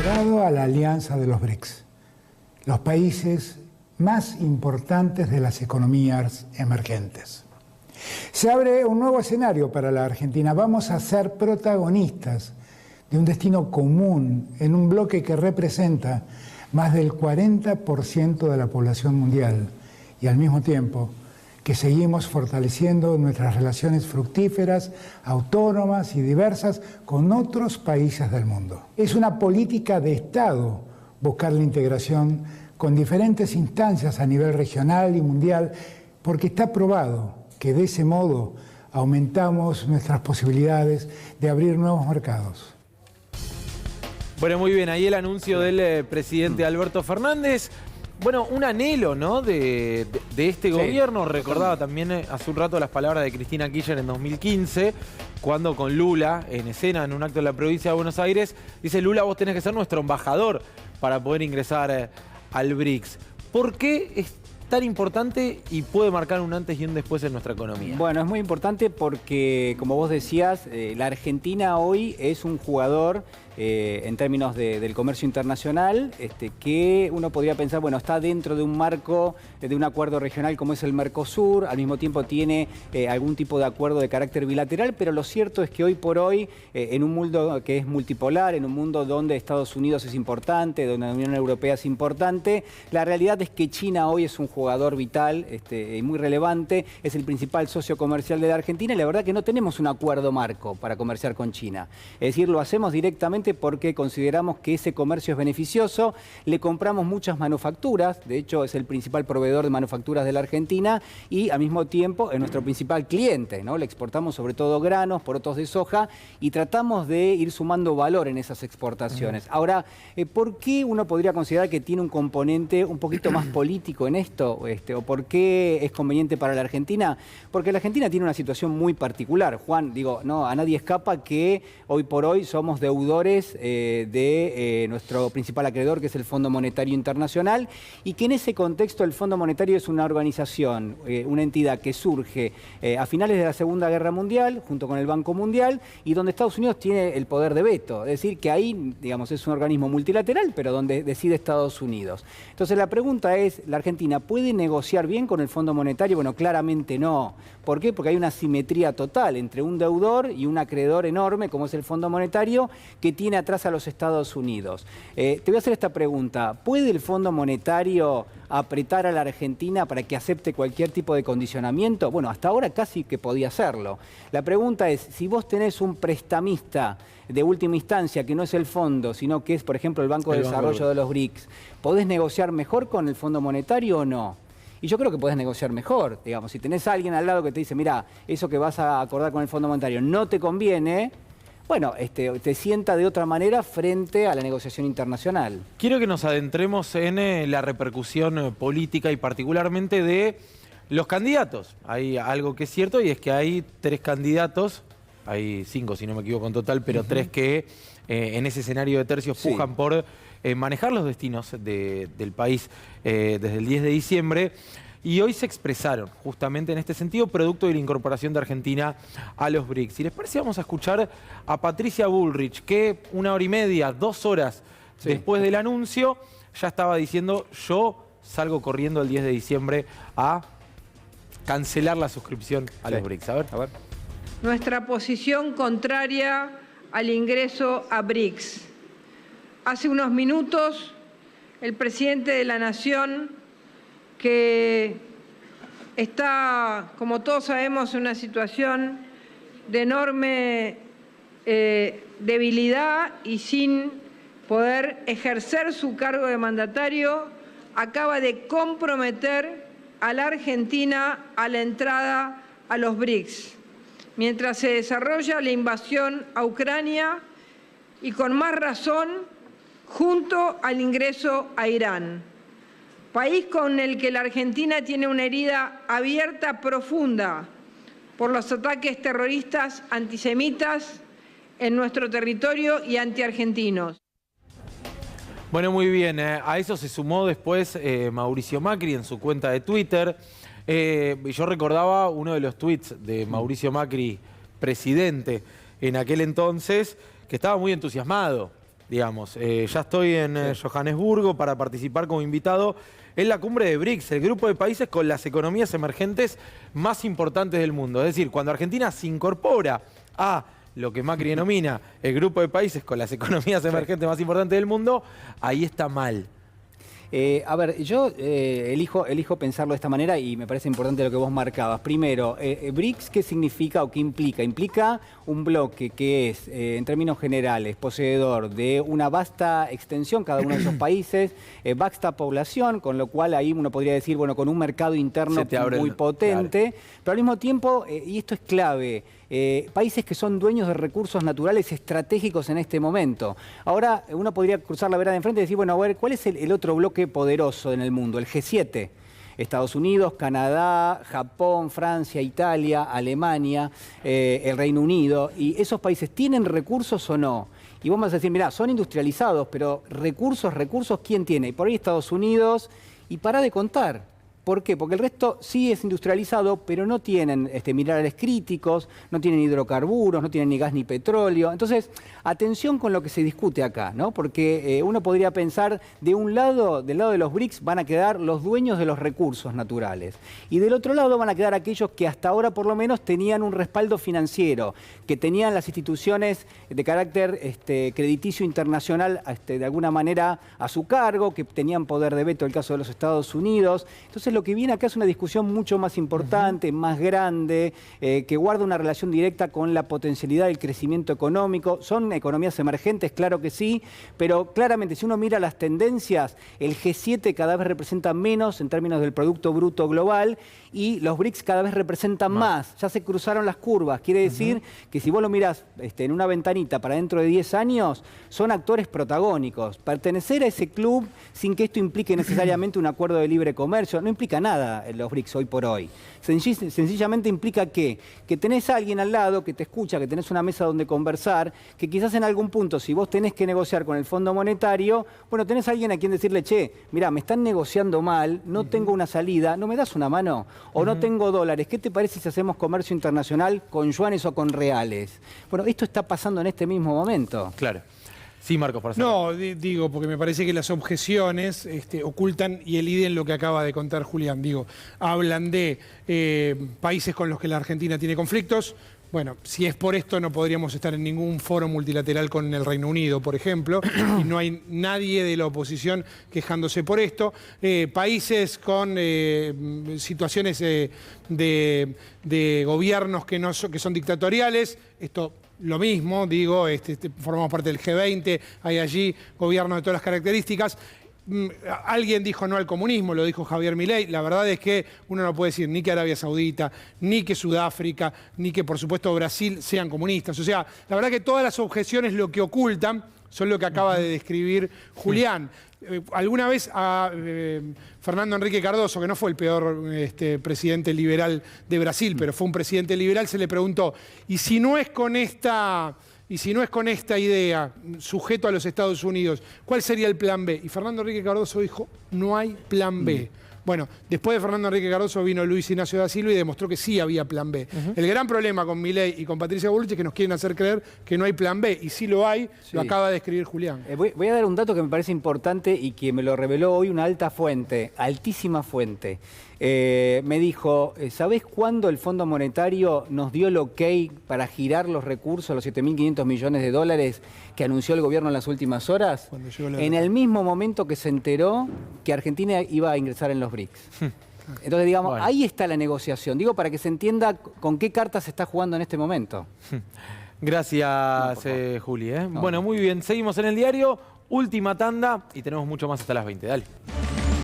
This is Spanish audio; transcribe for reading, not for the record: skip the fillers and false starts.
integrado a la alianza de los BRICS, los países más importantes de las economías emergentes. Se abre un nuevo escenario para la Argentina. Vamos a ser protagonistas de un destino común en un bloque que representa más del 40% de la población mundial y al mismo tiempo que seguimos fortaleciendo nuestras relaciones fructíferas, autónomas y diversas con otros países del mundo. Es una política de Estado buscar la integración con diferentes instancias a nivel regional y mundial, porque está probado que de ese modo aumentamos nuestras posibilidades de abrir nuevos mercados. Bueno, muy bien, ahí el anuncio del presidente Alberto Fernández. Bueno, un anhelo, ¿no?, de este gobierno. Recordaba también hace un rato las palabras de Cristina Kirchner en 2015, cuando con Lula, en escena, en un acto en la provincia de Buenos Aires, dice: Lula, vos tenés que ser nuestro embajador para poder ingresar al BRICS. ¿Por qué es tan importante y puede marcar un antes y un después en nuestra economía? Bueno, es muy importante porque, como vos decías, la Argentina hoy es un jugador en términos del comercio internacional, que uno podría pensar, bueno, está dentro de un marco de un acuerdo regional como es el Mercosur, al mismo tiempo tiene algún tipo de acuerdo de carácter bilateral, pero lo cierto es que hoy por hoy, en un mundo que es multipolar, en un mundo donde Estados Unidos es importante, donde la Unión Europea es importante, la realidad es que China hoy es un jugador vital y muy relevante, es el principal socio comercial de la Argentina y la verdad que no tenemos un acuerdo marco para comerciar con China. Es decir, lo hacemos directamente porque consideramos que ese comercio es beneficioso, le compramos muchas manufacturas, de hecho es el principal proveedor de manufacturas de la Argentina y al mismo tiempo es nuestro principal cliente, ¿no? Le exportamos sobre todo granos, porotos de soja y tratamos de ir sumando valor en esas exportaciones. Ahora, ¿por qué uno podría considerar que tiene un componente un poquito más político en esto? ¿O por qué es conveniente para la Argentina? Porque la Argentina tiene una situación muy particular. Juan, digo, no, a nadie escapa que hoy por hoy somos deudores de nuestro principal acreedor, que es el Fondo Monetario Internacional, y que en ese contexto el Fondo Monetario es una organización, una entidad que surge a finales de la Segunda Guerra Mundial, junto con el Banco Mundial, y donde Estados Unidos tiene el poder de veto. Es decir, que ahí, digamos, es un organismo multilateral, pero donde decide Estados Unidos. Entonces la pregunta es, ¿la Argentina puede negociar bien con el Fondo Monetario? Bueno, claramente no. ¿Por qué? Porque hay una simetría total entre un deudor y un acreedor enorme, como es el Fondo Monetario, que tiene atrás a los Estados Unidos. Te voy a hacer esta pregunta. ¿Puede el Fondo Monetario apretar a la Argentina para que acepte cualquier tipo de condicionamiento? Bueno, hasta ahora casi que podía hacerlo. La pregunta es, si vos tenés un prestamista de última instancia, que no es el fondo, sino que es, por ejemplo, el Banco de Desarrollo de los BRICS, ¿podés negociar mejor con el Fondo Monetario o no? Y yo creo que podés negociar mejor, digamos. Si tenés a alguien al lado que te dice, mira, eso que vas a acordar con el Fondo Monetario no te conviene, bueno, te sienta de otra manera frente a la negociación internacional. Quiero que nos adentremos en la repercusión política y particularmente de los candidatos. Hay algo que es cierto y es que hay 3 candidatos, hay 5 si no me equivoco en total, pero 3 que en ese escenario de tercios pujan por manejar los destinos del país desde el 10 de diciembre. Y hoy se expresaron justamente en este sentido, producto de la incorporación de Argentina a los BRICS. Si les parece, vamos a escuchar a Patricia Bullrich, que 1 hora y media, 2 horas después del anuncio, ya estaba diciendo: yo salgo corriendo el 10 de diciembre a cancelar la suscripción a los BRICS. A ver. Nuestra posición contraria al ingreso a BRICS. Hace unos minutos, el presidente de la Nación, que está, como todos sabemos, en una situación de enorme debilidad y sin poder ejercer su cargo de mandatario, acaba de comprometer a la Argentina a la entrada a los BRICS, mientras se desarrolla la invasión a Ucrania y con más razón junto al ingreso a Irán. País con el que la Argentina tiene una herida abierta profunda por los ataques terroristas antisemitas en nuestro territorio y antiargentinos. Bueno, muy bien. A eso se sumó después Mauricio Macri en su cuenta de Twitter. Yo recordaba uno de los tweets de Mauricio Macri, presidente en aquel entonces, que estaba muy entusiasmado digamos. Ya estoy en Johannesburgo para participar como invitado en la cumbre de BRICS, el grupo de países con las economías emergentes más importantes del mundo. Es decir, cuando Argentina se incorpora a lo que Macri denomina el grupo de países con las economías emergentes más importantes del mundo, ahí está mal. A ver, yo elijo pensarlo de esta manera y me parece importante lo que vos marcabas. Primero, BRICS, ¿qué significa o qué implica? Implica un bloque que es, en términos generales, poseedor de una vasta extensión, cada uno de esos países, vasta población, con lo cual ahí uno podría decir, bueno, con un mercado interno muy potente, claro. Pero al mismo tiempo, y esto es clave, países que son dueños de recursos naturales estratégicos en este momento. Ahora uno podría cruzar la vereda de enfrente y decir, bueno, a ver, ¿cuál es el otro bloque poderoso en el mundo? El G7. Estados Unidos, Canadá, Japón, Francia, Italia, Alemania, el Reino Unido. ¿Y esos países tienen recursos o no? Y vos vas a decir, mirá, son industrializados, pero recursos, ¿quién tiene? Y por ahí Estados Unidos, y para de contar. ¿Por qué? Porque el resto sí es industrializado, pero no tienen minerales críticos, no tienen hidrocarburos, no tienen ni gas ni petróleo. Entonces, atención con lo que se discute acá, ¿no? Porque uno podría pensar, del lado de los BRICS van a quedar los dueños de los recursos naturales. Y del otro lado van a quedar aquellos que hasta ahora por lo menos tenían un respaldo financiero, que tenían las instituciones de carácter crediticio internacional de alguna manera a su cargo, que tenían poder de veto, el caso de los Estados Unidos. Entonces, lo que viene acá es una discusión mucho más importante, más grande, que guarda una relación directa con la potencialidad del crecimiento económico. Son economías emergentes, claro que sí, pero claramente si uno mira las tendencias, el G7 cada vez representa menos en términos del Producto Bruto Global y los BRICS cada vez representan más. Ya se cruzaron las curvas. Quiere decir que si vos lo mirás en una ventanita para dentro de 10 años, son actores protagónicos. Pertenecer a ese club sin que esto implique necesariamente un acuerdo de libre comercio, no implica nada en los BRICS hoy por hoy. Sencillamente implica que tenés a alguien al lado que te escucha, que tenés una mesa donde conversar, que quizás en algún punto, si vos tenés que negociar con el Fondo Monetario, bueno, tenés a alguien a quien decirle, che, mirá, me están negociando mal, no tengo una salida, ¿no me das una mano? O no tengo dólares, ¿qué te parece si hacemos comercio internacional con yuanes o con reales? Bueno, esto está pasando en este mismo momento. Claro. Sí, Marcos, para cerrar. No, digo, porque me parece que las objeciones ocultan y eliden lo que acaba de contar Julián. Digo, hablan de países con los que la Argentina tiene conflictos. Bueno, si es por esto no podríamos estar en ningún foro multilateral con el Reino Unido, por ejemplo, y no hay nadie de la oposición quejándose por esto. Países con situaciones de gobiernos que son dictatoriales, esto lo mismo, digo, formamos parte del G20, hay allí gobiernos de todas las características. Alguien dijo no al comunismo, lo dijo Javier Milei. La verdad es que uno no puede decir ni que Arabia Saudita, ni que Sudáfrica, ni que por supuesto Brasil sean comunistas. O sea, la verdad que todas las objeciones lo que ocultan son lo que acaba de describir Julián. Alguna vez a Fernando Henrique Cardoso, que no fue el peor presidente liberal de Brasil, pero fue un presidente liberal, se le preguntó, ¿y si no es con esta idea, sujeto a los Estados Unidos, ¿cuál sería el plan B? Y Fernando Henrique Cardoso dijo, no hay plan B. Bueno, después de Fernando Henrique Cardoso vino Luis Ignacio da Silva y demostró que sí había plan B. El gran problema con Milei y con Patricia Bullrich es que nos quieren hacer creer que no hay plan B. Y sí lo hay, lo acaba de escribir Julián. Voy a dar un dato que me parece importante y que me lo reveló hoy una alta fuente, altísima fuente. Me dijo, ¿sabés cuándo el Fondo Monetario nos dio el ok para girar los recursos, los 7.500 millones de dólares que anunció el gobierno en las últimas horas? En el mismo momento que se enteró que Argentina iba a ingresar en los BRICS. Entonces, digamos, bueno, ahí está la negociación. Digo, para que se entienda con qué cartas se está jugando en este momento. Gracias, Juli. No. Bueno, muy bien. Seguimos en el diario. Última tanda y tenemos mucho más hasta las 20. Dale.